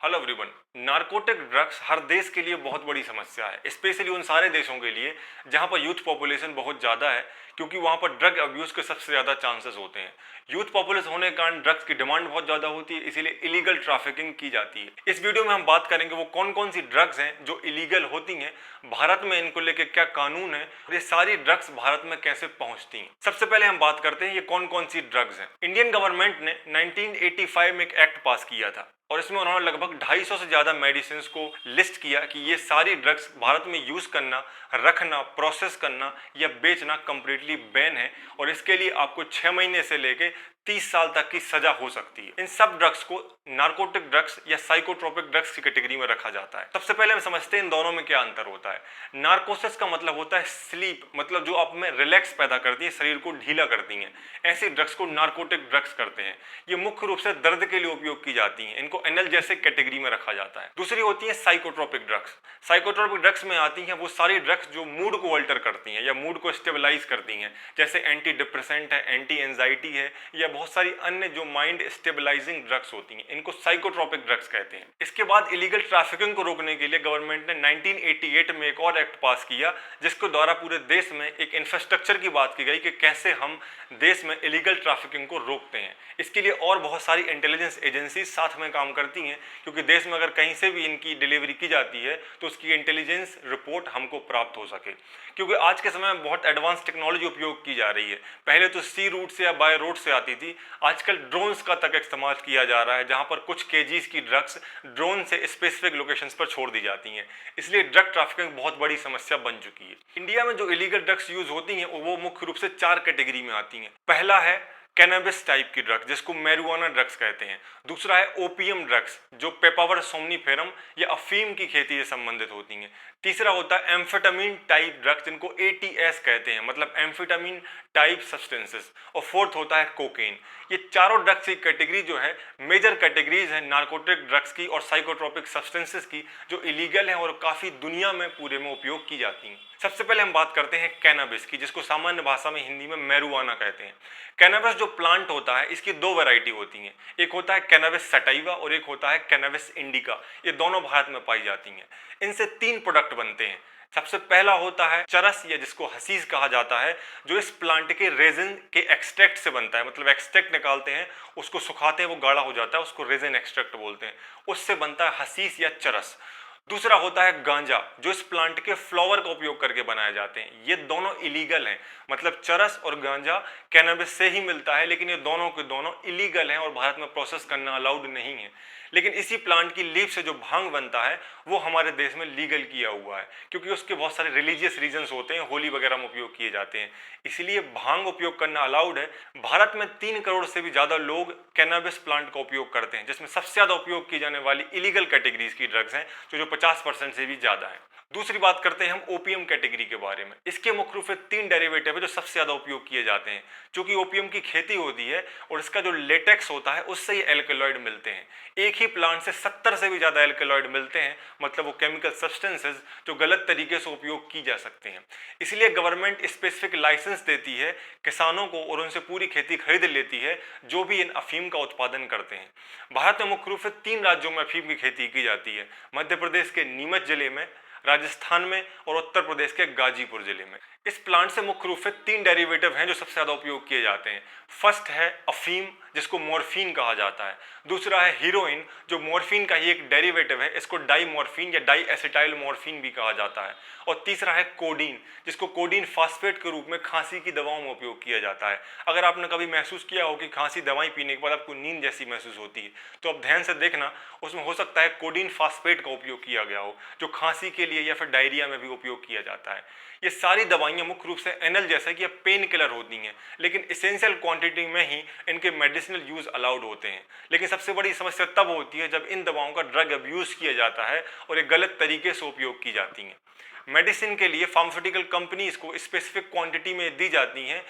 Hello everyone. Narcotic drugs हर देश के लिए बहुत बड़ी समस्या है, स्पेशली उन सारे देशों के लिए जहां पर यूथ पॉपुलेशन बहुत ज़्यादा है, क्योंकि वहां पर ड्रग अब्यूज़ के सबसे ज़्यादा चांसेस होते हैं। यूथ पॉपुलेशन होने के कारण ड्रग्स की डिमांड बहुत ज़्यादा होती है, इसीलिए इलीगल ट्रैफिकिंग की जाती है। इस वीडियो में हम बात करेंगे वो कौन कौन सी ड्रग्स हैं जो इलीगल होती हैं, भारत में इनको लेकर क्या कानून है और ये सारी ड्रग्स भारत में कैसे पहुंचती हैं। सबसे पहले हम बात करते हैं ये कौन कौन सी ड्रग्स हैं। इंडियन गवर्नमेंट ने 1985 में एक एक्ट पास किया था और इसमें उन्होंने लगभग 250 से ज़्यादा मेडिसिन को लिस्ट किया कि ये सारी ड्रग्स भारत में यूज़ करना, रखना, प्रोसेस करना या बेचना कंप्लीटली बैन है और इसके लिए आपको 6 महीने से लेके 30 साल तक की सजा हो सकती है। इन सब ड्रग्स को नार्कोटिक ड्रग्स या साइकोट्रोपिक ड्रग्स की कैटेगरी में रखा जाता है। सबसे पहले हम समझते हैं इन दोनों में क्या अंतर होता है। नार्कोसिस का मतलब होता है स्लीप, मतलब जो आप में रिलैक्स पैदा करती है, शरीर को ढीला करती हैं। ऐसी ड्रग्स को नार्कोटिक ड्रग्स करते हैं। ये मुख्य रूप से दर्द के लिए उपयोग की जाती हैं, इनको एनाल्जेसिक कैटेगरी में रखा जाता है। दूसरी होती है साइकोट्रोपिक ड्रग्स। साइकोट्रोपिक ड्रग्स में आती हैं वो सारी ड्रग्स जो मूड को अल्टर करती हैं या मूड को स्टेबलाइज करती हैं, जैसे एंटी डिप्रेसेंट है, एंटी एंजाइटी है या बहुत सारी अन्य जो माइंड स्टेबलाइजिंग ड्रग्स होती हैं, इनको साइकोट्रोपिक ड्रग्स कहते हैं। इसके बाद इलीगल ट्रैफिकिंग को रोकने के लिए गवर्नमेंट ने 1988 में एक और एक्ट पास किया, जिसके द्वारा पूरे देश में एक इंफ्रास्ट्रक्चर की बात की गई कि कैसे हम देश में इलीगल ट्रैफिकिंग को रोकते हैं। इसके लिए और बहुत सारी इंटेलिजेंस एजेंसी साथ में काम करती हैं, क्योंकि देश में अगर कहीं से भी इनकी डिलीवरी की जाती है तो उसकी इंटेलिजेंस रिपोर्ट हमको प्राप्त हो सके, क्योंकि आज के समय में बहुत एडवांस टेक्नोलॉजी उपयोग की जा रही है। पहले तो सी रूट से या बाय रोड से आती थी, आजकल ड्रोन्स का तक इस्तेमाल किया जा रहा है, जहां पर कुछ केजीज की ड्रग्स ड्रोन से स्पेसिफिक लोकेशंस पर छोड़ दी जाती हैं। इसलिए ड्रग ट्रैफिकिंग बहुत बड़ी समस्या बन चुकी है। इंडिया में जो इलीगल ड्रग्स यूज होती हैं वो मुख्य रूप से 4 कैटेगरी में आती हैं। पहला है कैनबिस टाइप की ड्रग्स, जिसको मैरिजुआना ड्रग्स कहते हैं। दूसरा है ओपियम ड्रग्स, जो पेपावर सोमनीफेरम या अफीम की खेती से संबंधित होती हैं। तीसरा होता है एम्फेटामिन टाइप ड्रग्स, जिनको एटीएस कहते हैं, मतलब एम्फेटामिन टाइप सब्सटेंसेस। और फोर्थ होता है कोकेन। ये चारों ड्रग्स की कैटेगरी जो है मेजर कैटेगरीज है नार्कोटिक ड्रग्स की और साइकोट्रोपिक सब्सटेंसेस की, जो इलीगल हैं और काफ़ी दुनिया में पूरे में उपयोग की जाती हैं। सबसे पहले हम बात करते हैं कैनबिस की, जिसको सामान्य भाषा में हिंदी में मैरिजुआना कहते हैं। कैनबिस जो प्लांट होता है, इसकी 2 वैरायटी होती हैं। एक होता है कैनबिस सटाइवा और एक होता है कैनबिस इंडिका। ये दोनों भारत में पाई जाती हैं। इनसे 3 प्रोडक्ट बनते हैं। सबसे पहला होता है चरस, या जिसको हसीस कहा जाता है, जो इस प्लांट के रेजिन के एक्सट्रैक्ट से बनता है। मतलब एक्सट्रैक्ट निकालते हैं, उसको सुखाते हैं, वो गाढ़ा हो जाता है, उसको रेजिन एक्सट्रैक्ट बोलते हैं। उससे बनता है हसीस या चरस। दूसरा होता है गांजा, जो इस प्लांट के फ्लावर का उपयोग करके बनाए जाते हैं। ये दोनों इलीगल हैं, मतलब चरस और गांजा कैनबिस से ही मिलता है, लेकिन ये दोनों के दोनों इलीगल हैं और भारत में प्रोसेस करना अलाउड नहीं है। लेकिन इसी प्लांट की लीफ से जो भांग बनता है वो हमारे देश में लीगल किया हुआ है, क्योंकि उसके बहुत सारे रिलीजियस रीजंस होते हैं, होली वगैरह में उपयोग किए जाते हैं, इसलिए भांग उपयोग करना अलाउड है। भारत में 3 करोड़ से भी ज़्यादा लोग कैनबिस प्लांट का उपयोग करते हैं, जिसमें सबसे ज़्यादा उपयोग की जाने वाली इलीगल कैटेगरीज की ड्रग्स हैं, जो 50% से भी ज़्यादा है। दूसरी बात करते हैं हम ओपीएम कैटेगरी के बारे में। इसके मुख्य रूप से 3 डेरिवेटिव है जो सबसे ज़्यादा उपयोग किए जाते हैं। चूंकि ओपीएम की खेती होती है और इसका जो लेटेक्स होता है उससे ही एल्केलॉइड मिलते हैं। एक ही प्लांट से 70 से भी ज़्यादा एल्केलॉइड मिलते हैं, मतलब वो केमिकल सब्सटेंसेस जो गलत तरीके से उपयोग की जा सकते हैं। इसलिए गवर्नमेंट स्पेसिफिक लाइसेंस देती है किसानों को और उनसे पूरी खेती खरीद लेती है जो भी इन अफीम का उत्पादन करते हैं। भारत में मुख्य रूप से 3 राज्यों में अफीम की खेती की जाती है, मध्य प्रदेश के नीमच जिले में, राजस्थान में और उत्तर प्रदेश के गाजीपुर जिले में। इस प्लांट से मुख्य रूप से 3 डेरिवेटिव हैं जो सबसे ज़्यादा उपयोग किए जाते हैं। फर्स्ट है अफीम, जिसको मॉर्फिन कहा जाता है। दूसरा है हीरोइन, जो मॉर्फिन का ही एक डेरिवेटिव है, इसको डाई मॉर्फिन या डाई एसिटाइल मॉर्फिन भी कहा जाता है। और तीसरा है कोडीन, जिसको कोडीन फास्फेट के रूप में खांसी की दवाओं में उपयोग किया जाता है। अगर आपने कभी महसूस किया हो कि खांसी दवाई पीने के बाद आपको नींद जैसी महसूस होती है, तो आप ध्यान से देखना, उसमें हो सकता है कोडीन फास्फेट का उपयोग किया गया हो, जो खांसी के लिए या फिर डायरिया में भी उपयोग किया जाता है। ये सारी दवाइयाँ मुख्य रूप से एनाल्जेसिक या पेन किलर होती हैं, लेकिन इसेंशियल क्वांटिटी में ही इनके मेडिसिनल यूज़ अलाउड होते हैं। लेकिन सबसे बड़ी समस्या तब होती है जब इन दवाओं का ड्रग अब्यूज़ किया जाता है और ये गलत तरीके से उपयोग की जाती हैं। मेडिसिन के लिए फार्मास्यूटिकल कंपनीज को स्पेसिफिक क्वांटिटी में दी जाती हैं,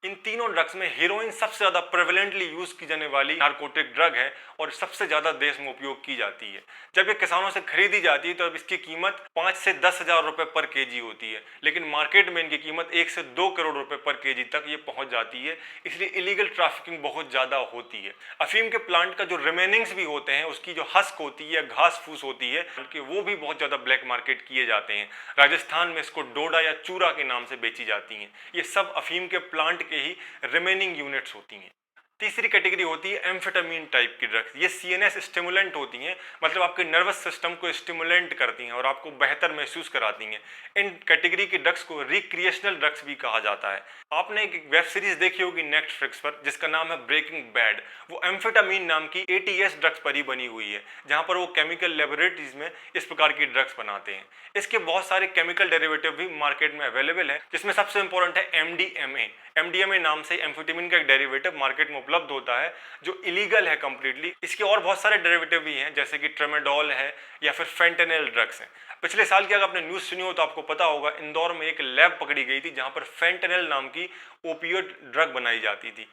इन तीनों ड्रग्स में हेरोइन सबसे ज़्यादा प्रेवलेंटली यूज़ की जाने वाली नारकोटिक ड्रग है और सबसे ज़्यादा देश में उपयोग की जाती है। जब ये किसानों से खरीदी जाती है तो अब इसकी कीमत 5 से 10,000 रुपये पर केजी होती है, लेकिन मार्केट में इनकी कीमत 1 से 2 करोड़ रुपए पर केजी तक ये पहुंच जाती है। इसलिए इलीगल ट्रैफिकिंग बहुत ज़्यादा होती है। अफीम के प्लांट का जो रिमेनिंग्स भी होते हैं, उसकी जो हस्क होती है, घास फूस होती है, उनके वो भी बहुत ज़्यादा ब्लैक मार्केट किए जाते हैं। राजस्थान में इसको डोडा या चूरा के नाम से बेची जाती हैं। ये सब अफीम के प्लांट के ही रिमेनिंग यूनिट्स होती हैं। तीसरी कैटेगरी होती है एम्फेटामीन टाइप की ड्रग्स। ये सीएनएस स्टिमुलेंट होती हैं, मतलब आपके नर्वस सिस्टम को स्टिमुलेंट करती हैं और आपको बेहतर महसूस कराती हैं। इन कैटेगरी की ड्रग्स को रिक्रिएशनल ड्रग्स भी कहा जाता है। आपने एक वेब सीरीज देखी होगी नेटफ्लिक्स पर जिसका नाम है ब्रेकिंग बैड। वो एम्फेटामीन नाम की एटीएस ड्रग्स पर ही बनी हुई है, जहां पर वो केमिकल लेबोरेटरीज में इस प्रकार की ड्रग्स बनाते हैं। इसके बहुत सारे केमिकल डेरिवेटिव भी मार्केट में अवेलेबल है, जिसमें सबसे इंपॉर्टेंट है एमडीएमए। एमडीएमए नाम से एम्फेटामीन का एक डेरिवेटिव मार्केट में उपलब्ध होता है जो इलीगल है कंप्लीटली। इसके और बहुत सारे डेरिवेटिव भी हैं, जैसे कि ट्रेमाडोल है या फिर फेंटेनिल ड्रग्स हैं। पिछले साल की अगर आपने न्यूज़ सुनी हो तो आपको पता होगा, इंदौर में एक लैब पकड़ी गई थी जहां पर फेंटेनिल नाम की ओपियोइड ड्रग बनाई जाती थी।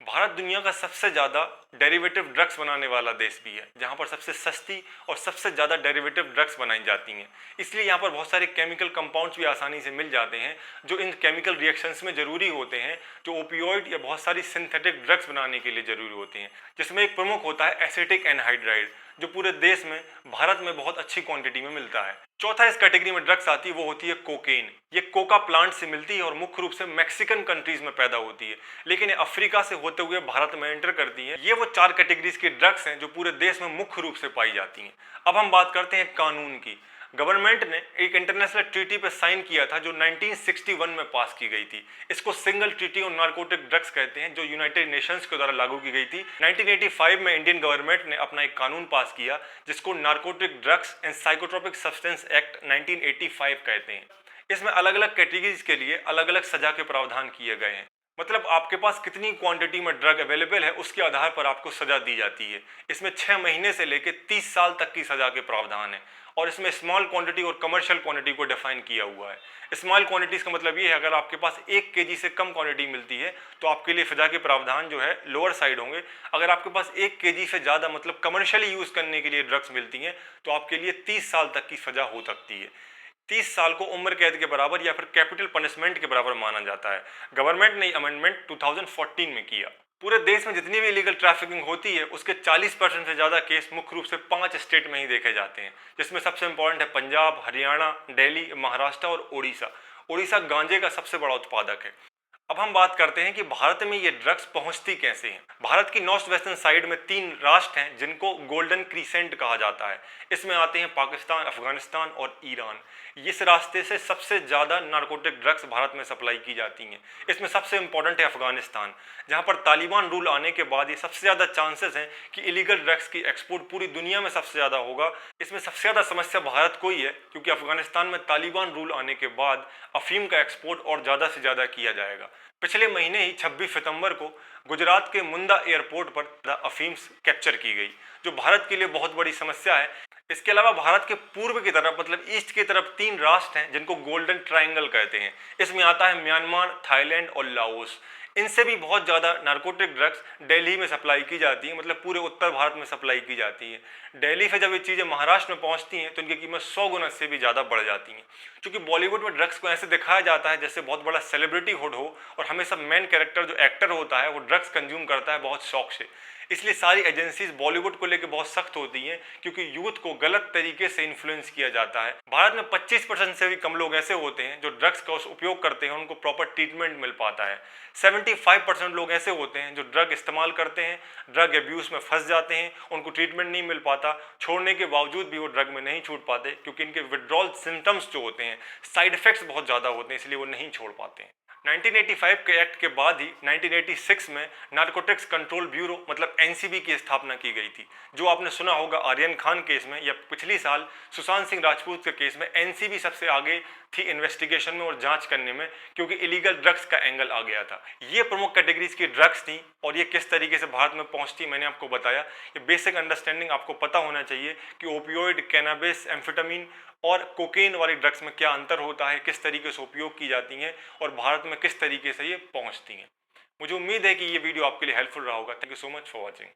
भारत दुनिया का सबसे ज़्यादा डेरिवेटिव ड्रग्स बनाने वाला देश भी है, जहाँ पर सबसे सस्ती और सबसे ज़्यादा डेरिवेटिव ड्रग्स बनाई जाती हैं। इसलिए यहाँ पर बहुत सारे केमिकल कंपाउंड्स भी आसानी से मिल जाते हैं जो इन केमिकल रिएक्शंस में ज़रूरी होते हैं, जो ओपियोइड या बहुत सारी सिंथेटिक ड्रग्स बनाने के लिए ज़रूरी होते हैं। जिसमें एक प्रमुख होता है एसिटिक एनहाइड्राइड, जो पूरे देश में, भारत में बहुत अच्छी क्वांटिटी में मिलता है। चौथा इस कैटेगरी में ड्रग्स आती है वो होती है कोकेन। ये कोका प्लांट से मिलती है और मुख्य रूप से मैक्सिकन कंट्रीज में पैदा होती है, लेकिन ये अफ्रीका से होते हुए भारत में एंटर करती है। ये वो 4 कैटेगरीज की ड्रग्स हैं जो पूरे देश में मुख्य रूप से पाई जाती हैं। अब हम बात करते हैं कानून की। गवर्नमेंट ने एक इंटरनेशनल ट्रीटी पर साइन किया था जो 1961 में पास की गई थी। इसको single treaty on narcotic drugs कहते हैं, जो यूनाइटेड नेशंस के द्वारा लागू की गई थी। 1985 में इंडियन गवर्नमेंट ने अपना एक कानून पास किया जिसको narcotic drugs and psychotropic substance act 1985 कहते हैं। इसमें अलग अलग कैटेगरीज के लिए अलग अलग सजा के प्रावधान किए गए हैं। मतलब आपके पास कितनी क्वांटिटी में ड्रग अवेलेबल है उसके आधार पर आपको सजा दी जाती है। इसमें 6 महीने से लेकर 30 साल तक की सजा के प्रावधान है और इसमें स्मॉल क्वांटिटी और कमर्शियल क्वांटिटी को डिफाइन किया हुआ है। स्मॉल क्वांटिटीज का मतलब ये है, अगर आपके पास 1 केजी से कम क्वांटिटी मिलती है तो आपके लिए सजा के प्रावधान जो है लोअर साइड होंगे। अगर आपके पास 1 केजी से ज़्यादा मतलब कमर्शियली यूज़ करने के लिए ड्रग्स मिलती हैं तो आपके लिए 30 साल तक की सजा हो सकती है। 30 साल को उम्र कैद के बराबर या फिर कैपिटल पनिशमेंट के बराबर माना जाता है। गवर्नमेंट ने अमेंडमेंट 2014 में किया। पूरे देश में जितनी भी इलीगल ट्रैफिकिंग होती है उसके 40% से ज़्यादा केस मुख्य रूप से 5 स्टेट में ही देखे जाते हैं, जिसमें सबसे इंपॉर्टेंट है पंजाब, हरियाणा, दिल्ली, महाराष्ट्र और ओडिशा। ओडिशा गांजे का सबसे बड़ा उत्पादक है। अब हम बात करते हैं कि भारत में ये ड्रग्स पहुंचती कैसे हैं। भारत की नॉर्थ वेस्टर्न साइड में 3 राष्ट्र हैं जिनको गोल्डन क्रीसेंट कहा जाता है। इसमें आते हैं पाकिस्तान, अफगानिस्तान और ईरान। इस रास्ते से सबसे ज़्यादा नारकोटिक ड्रग्स भारत में सप्लाई की जाती हैं। इसमें सबसे इंपॉर्टेंट है अफगानिस्तान, जहां पर तालिबान रूल आने के बाद ये सबसे ज़्यादा चांसेस हैं कि इलीगल ड्रग्स की एक्सपोर्ट पूरी दुनिया में सबसे ज़्यादा होगा। इसमें सबसे ज़्यादा समस्या भारत को ही है, क्योंकि अफगानिस्तान में तालिबान रूल आने के बाद अफीम का एक्सपोर्ट और ज़्यादा से ज़्यादा किया जाएगा। पिछले महीने ही 26 सितंबर को गुजरात के मुंदा एयरपोर्ट पर अफीम कैप्चर की गई, जो भारत के लिए बहुत बड़ी समस्या है। इसके अलावा भारत के पूर्व की तरफ मतलब ईस्ट की तरफ 3 राष्ट्र हैं जिनको गोल्डन ट्रायंगल कहते हैं। इसमें आता है म्यांमार, थाईलैंड और लाओस। इनसे भी बहुत ज़्यादा नारकोटिक ड्रग्स दिल्ली में सप्लाई की जाती है, मतलब पूरे उत्तर भारत में सप्लाई की जाती है। दिल्ली से जब ये चीज़ें महाराष्ट्र में पहुंचती हैं तो इनकी कीमत 100 गुना से भी ज़्यादा बढ़ जाती हैं। क्योंकि बॉलीवुड में ड्रग्स को ऐसे दिखाया जाता है जैसे बहुत बड़ा सेलिब्रिटी हुड हो और हमेशा मेन कैरेक्टर जो एक्टर होता है वो ड्रग्स कंज्यूम करता है बहुत शौक से। इसलिए सारी एजेंसीज बॉलीवुड को लेकर बहुत सख्त होती हैं, क्योंकि यूथ को गलत तरीके से इन्फ्लुएंस किया जाता है। भारत में 25% से भी कम लोग ऐसे होते हैं जो ड्रग्स का उपयोग करते हैं, उनको प्रॉपर ट्रीटमेंट मिल पाता है। 75% लोग ऐसे होते हैं जो ड्रग इस्तेमाल करते हैं, ड्रग एब्यूज़ में फंस जाते हैं, उनको ट्रीटमेंट नहीं मिल पाता। छोड़ने के बावजूद भी वो ड्रग में नहीं छूट पाते, क्योंकि इनके विड्रॉल सिम्टम्स जो होते हैं, साइड इफेक्ट्स बहुत ज़्यादा होते हैं, इसलिए वो नहीं छोड़ पाते हैं। 1985 के एक्ट के बाद ही 1986 में नारकोटिक्स कंट्रोल ब्यूरो मतलब एनसीबी की स्थापना की गई थी। जो आपने सुना होगा आर्यन खान केस में या पिछली साल सुशांत सिंह राजपूत के केस में एनसीबी सबसे आगे थी इन्वेस्टिगेशन में और जांच करने में, क्योंकि इलीगल ड्रग्स का एंगल आ गया था। ये प्रमुख कैटेगरीज की ड्रग्स थी और ये किस तरीके से भारत में पहुंचती मैंने आपको बताया। ये बेसिक अंडरस्टैंडिंग आपको पता होना चाहिए कि ओपियोइड, कैनाबिस, एम्फेटामीन और कोकेन वाली ड्रग्स में क्या अंतर होता है, किस तरीके से उपयोग की जाती हैं और भारत में किस तरीके से ये पहुंचती हैं। मुझे उम्मीद है कि ये वीडियो आपके लिए हेल्पफुल रहा होगा। Thank you so much for watching.